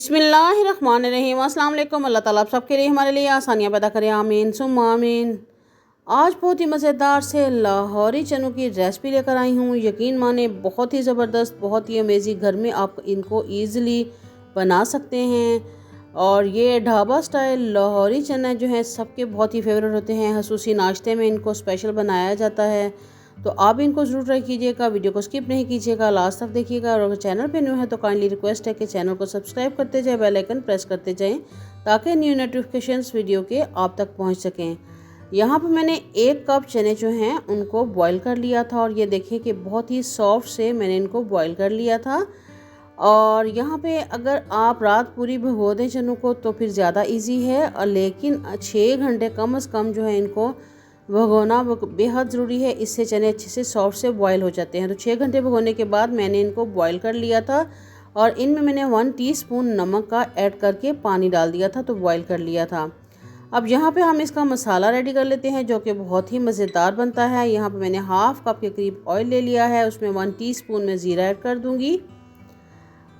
बिस्मिल्लाहिर्रहमानिर्रहीम। अस्सलाम वालेकुम। अल्लाह ताला आप सबके लिए हमारे लिए आसानियाँ पैदा करें, आमीन सुम्मा आमीन। आज बहुत ही मज़ेदार से लाहौरी चनों की रेसिपी लेकर आई हूँ। यकीन माने बहुत ही ज़बरदस्त, बहुत ही अमेजिंग। घर में आप इनको ईज़िली बना सकते हैं। और ये ढाबा स्टाइल लाहौरी चना जो है सबके बहुत ही फेवरेट होते हैं। खसूसी नाश्ते में इनको स्पेशल बनाया जाता है, तो आप इनको ज़रूर ट्राई कीजिएगा। वीडियो को स्किप नहीं कीजिएगा, लास्ट तक देखिएगा। और अगर चैनल पे न्यू है तो काइंडली रिक्वेस्ट है कि चैनल को सब्सक्राइब करते जाएं, बेल आइकन प्रेस करते जाएं ताकि न्यू नोटिफिकेशंस वीडियो के आप तक पहुंच सकें। यहाँ पे मैंने 1 कप चने जो हैं उनको बॉईल कर लिया था, और ये देखें कि बहुत ही सॉफ्ट से मैंने इनको बॉईल कर लिया था। और यहाँ पे अगर आप रात पूरी भिगो दें चनों को तो फिर ज़्यादा इजी है, और लेकिन 6 घंटे कम से कम जो है इनको भिगोना बेहद ज़रूरी है। इससे चने अच्छे से सॉफ्ट से बॉयल हो जाते हैं। तो 6 घंटे भिगोने के बाद मैंने इनको बॉयल कर लिया था, और इनमें मैंने 1 टीस्पून नमक का ऐड करके पानी डाल दिया था, तो बॉयल कर लिया था। अब यहाँ पे हम इसका मसाला रेडी कर लेते हैं जो कि बहुत ही मज़ेदार बनता है। यहाँ पे मैंने हाफ़ कप के करीब ऑयल ले लिया है, उसमें 1 टीस्पून में ज़ीरा ऐड कर दूँगी।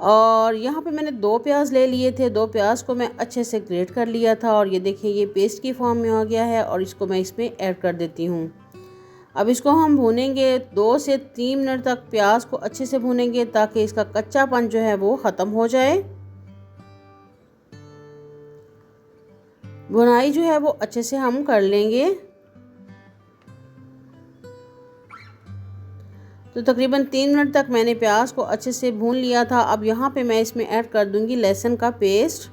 और यहाँ पे मैंने 2 प्याज ले लिए थे, 2 प्याज को मैं अच्छे से ग्रेट कर लिया था, और ये देखिए ये पेस्ट की फॉर्म में आ गया है, और इसको मैं इसमें ऐड कर देती हूँ। अब इसको हम भूनेंगे 2 से 3 मिनट तक। प्याज को अच्छे से भूनेंगे ताकि इसका कच्चापन जो है वो ख़त्म हो जाए। भुनाई जो है वो अच्छे से हम कर लेंगे। तो तकरीबन 3 मिनट तक मैंने प्याज को अच्छे से भून लिया था। अब यहाँ पे मैं इसमें ऐड कर दूंगी लहसुन का पेस्ट।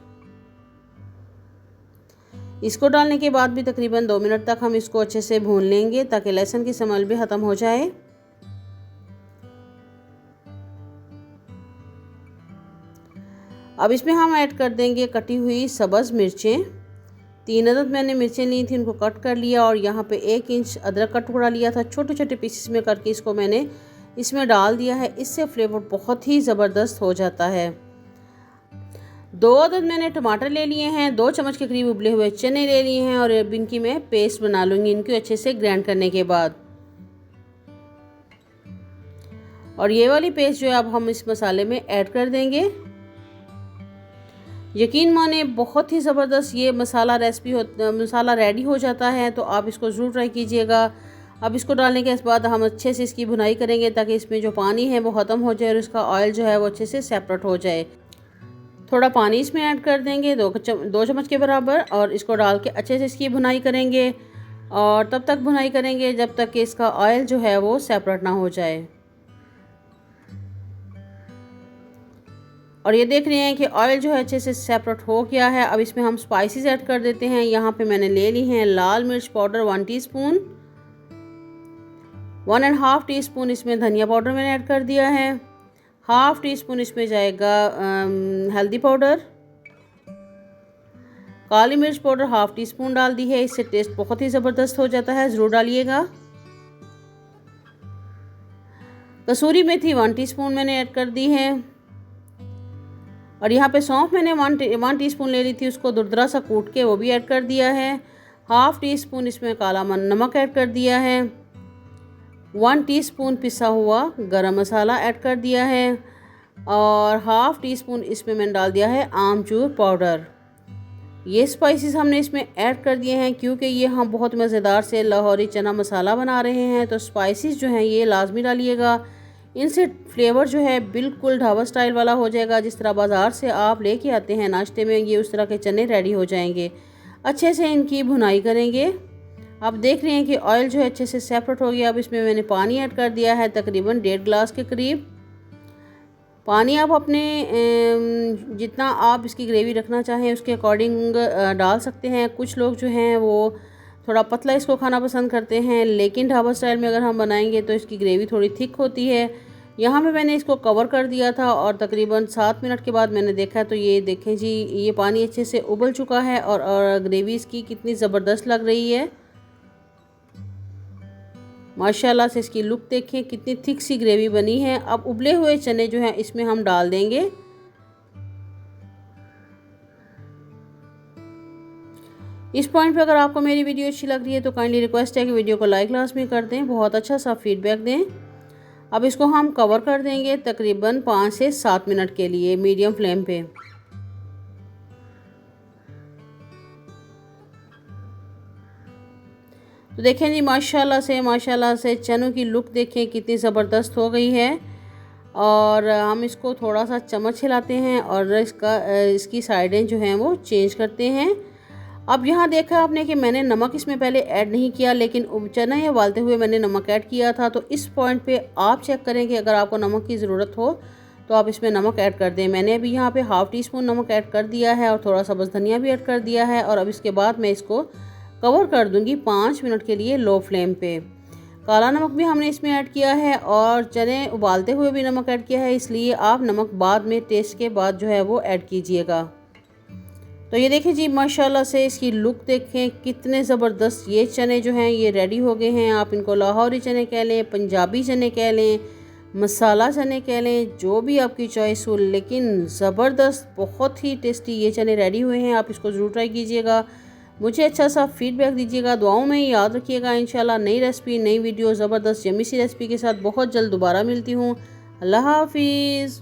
इसको डालने के बाद भी तकरीबन 2 मिनट तक हम इसको अच्छे से भून लेंगे ताकि लहसुन की स्मेल भी ख़त्म हो जाए। अब इसमें हम ऐड कर देंगे कटी हुई सब्ज़ मिर्चें। 3 अदद मैंने मिर्चें ली थी, उनको कट कर लिया। और यहाँ पे 1 इंच अदरक का टुकड़ा लिया था, छोटे छोटे पीसेस में करके इसको मैंने इसमें डाल दिया है। इससे फ्लेवर बहुत ही ज़बरदस्त हो जाता है। 2 अदद मैंने टमाटर ले लिए हैं, 2 चम्मच के करीब उबले हुए चने ले लिए हैं, और अब इनकी मैं पेस्ट बना लूँगी इनको अच्छे से ग्राइंड करने के बाद। और ये वाली पेस्ट जो है अब हम इस मसाले में ऐड कर देंगे। यकीन माने बहुत ही ज़बरदस्त ये मसाला रेडी हो जाता है, तो आप इसको ज़रूर ट्राई कीजिएगा। अब इसको डालने के बाद हम अच्छे से इसकी भुनाई करेंगे ताकि इसमें जो पानी है वो ख़त्म हो जाए और इसका ऑयल जो है वो अच्छे से सेपरेट हो जाए। थोड़ा पानी इसमें ऐड कर देंगे 2 चम्मच के बराबर, और इसको डाल के अच्छे से इसकी भुनाई करेंगे। और तब तक भुनाई करेंगे जब तक कि इसका ऑयल जो है वो सेपरेट ना हो जाए। और ये देख रहे हैं कि ऑयल जो है अच्छे से सेपरेट हो गया है। अब इसमें हम स्पाइसेस ऐड कर देते हैं। यहाँ पे मैंने ले ली हैं लाल मिर्च पाउडर 1 टीस्पून, 1.5 टीस्पून इसमें धनिया पाउडर मैंने ऐड कर दिया है, 1/2 टीस्पून इसमें जाएगा हल्दी पाउडर, काली मिर्च पाउडर 1/2 टीस्पून डाल दी है। इससे टेस्ट बहुत ही ज़बरदस्त हो जाता है, ज़रूर डालिएगा। कसूरी मेथी 1 टीस्पून मैंने ऐड कर दी है। और यहाँ पे सौंफ मैंने 1 टीस्पून ले ली थी, उसको दुरदरा सा कूट के वो भी ऐड कर दिया है। 1/2 टीस्पून इसमें काला नमक ऐड कर दिया है। 1 टीस्पून पिसा हुआ गरम मसाला ऐड कर दिया है। और 1/2 टीस्पून इसमें मैंने डाल दिया है आमचूर पाउडर। ये स्पाइसेस हमने इसमें ऐड कर दिए हैं क्योंकि ये हम बहुत मज़ेदार से लाहौरी चना मसाला बना रहे हैं, तो स्पाइसेस जो हैं ये लाजमी डालिएगा। इनसे फ्लेवर जो है बिल्कुल ढाबा स्टाइल वाला हो जाएगा। जिस तरह बाज़ार से आप लेके आते हैं नाश्ते में, ये उस तरह के चने रेडी हो जाएंगे। अच्छे से इनकी भुनाई करेंगे। आप देख रहे हैं कि ऑयल जो है अच्छे से सेपरेट हो गया। अब इसमें मैंने पानी ऐड कर दिया है तकरीबन 1.5 गिलास के करीब। पानी आप अपने जितना आप इसकी ग्रेवी रखना चाहें उसके अकॉर्डिंग डाल सकते हैं। कुछ लोग जो हैं वो थोड़ा पतला इसको खाना पसंद करते हैं, लेकिन ढाबा स्टाइल में अगर हम बनाएंगे तो इसकी ग्रेवी थोड़ी थिक होती है। यहाँ पे मैंने इसको कवर कर दिया था, और तकरीबन 7 मिनट के बाद मैंने देखा तो ये देखें जी, ये पानी अच्छे से उबल चुका है, और ग्रेवी इसकी कितनी ज़बरदस्त लग रही है। माशाल्लाह से इसकी लुक देखें, कितनी थिक सी ग्रेवी बनी है। अब उबले हुए चने जो हैं इसमें हम डाल देंगे। इस पॉइंट पे अगर आपको मेरी वीडियो अच्छी लग रही है तो काइंडली रिक्वेस्ट है कि वीडियो को लाइक लाजमी कर दें, बहुत अच्छा सा फीडबैक दें। अब इसको हम कवर कर देंगे तकरीबन 5 से 7 मिनट के लिए मीडियम फ्लेम पे। तो देखें जी माशाल्लाह से चनों की लुक देखें कितनी ज़बरदस्त हो गई है। और हम इसको थोड़ा सा चम्मच हिलाते हैं और इसकी साइडें जो हैं वो चेंज करते हैं। अब यहाँ देखा आपने कि मैंने नमक इसमें पहले ऐड नहीं किया, लेकिन चना उबालते हुए मैंने नमक ऐड किया था। तो इस पॉइंट पे आप चेक करें कि अगर आपको नमक की ज़रूरत हो तो आप इसमें नमक ऐड कर दें। मैंने अभी यहाँ पे हाफ़ टी स्पून नमक ऐड कर दिया है और थोड़ा सा बस धनिया भी ऐड कर दिया है। और अब इसके बाद मैं इसको कवर कर दूँगी 5 मिनट के लिए लो फ्लेम पे। काला नमक भी हमने इसमें ऐड किया है और चने उबालते हुए भी नमक ऐड किया है, इसलिए आप नमक बाद में टेस्ट के बाद जो है वो ऐड कीजिएगा। तो ये देखिए जी माशाल्लाह से इसकी लुक देखें कितने ज़बरदस्त ये चने जो हैं ये रेडी हो गए हैं। आप इनको लाहौरी चने कह लें, पंजाबी चने कह लें, मसाला चने कह लें, जो भी आपकी चॉइस हो, लेकिन ज़बरदस्त बहुत ही टेस्टी ये चने रेडी हुए हैं। आप इसको ज़रूर ट्राई कीजिएगा, मुझे अच्छा सा फीडबैक दीजिएगा, दुआओं में याद रखिएगा। इंशाल्लाह नई रेसिपी नई वीडियो ज़बरदस्त यम्मी सी रेसिपी के साथ बहुत जल्द दोबारा मिलती हूँ। अल्लाह हाफिज़।